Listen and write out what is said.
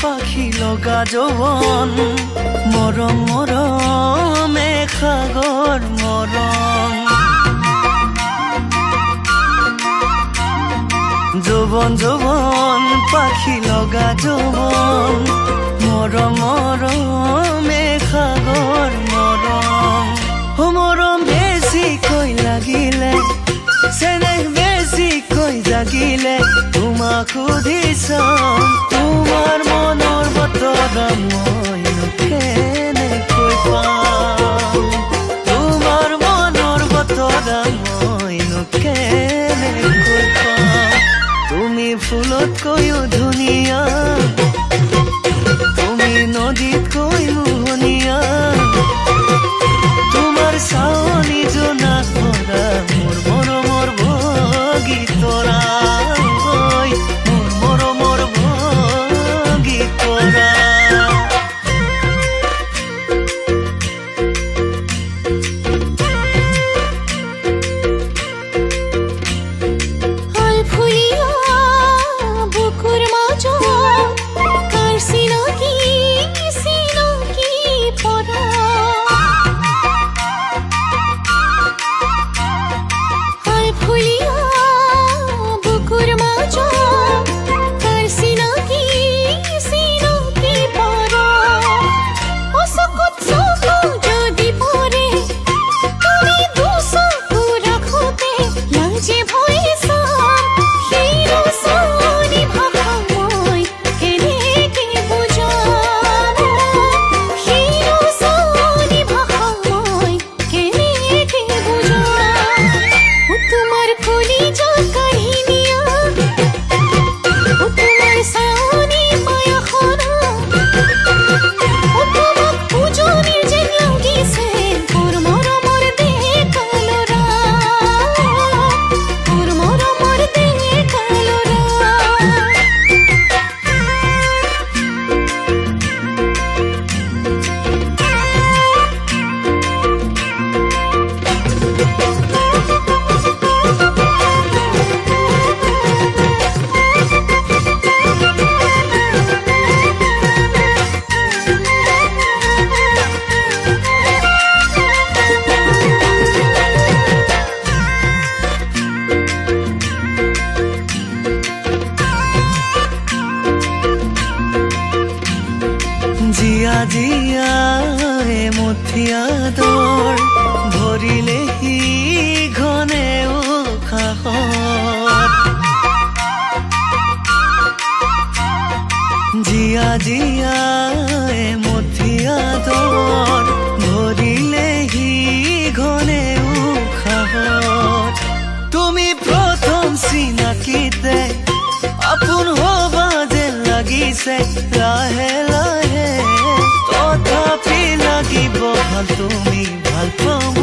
পাখি লগা যৌৱন মৰম মৰমে সাগৰ মৰম যৌৱন যৌৱন পাখি লগা যৌৱন মৰম মৰমে সাগৰ মৰম মৰম বেছিকৈ লাগিলে চেনেহ বেছিকৈ জাগিলে তোমাক সুধি চাম তোমাৰ মনৰ বতৰা মইনো কেনেকৈ পাম তোমাৰ মনৰ বতৰা মইনো কেনেকৈ পাম তুমি ফুলতকৈও ধুনীয়া তুমি নদীতকৈ মোহনীয়া তোমাৰ চাৱনি জোনা ভৰা মোৰ মৰমৰ ভগীতৰা মোৰ মৰমৰ ভগীতৰা জিয়া জিয়া এমুঠি আদৰ ভৰিলেহি ঘনে উশাহত জিয়া জিয়া এমুঠি আদৰ ভৰিলেহি ঘনে উশাহত তুমি প্ৰথম চিনাকিতে আপোন হবা যেন লাগিছে লাহে লাহে তথাপি লাগিব ভাল তুমি ভাল পাব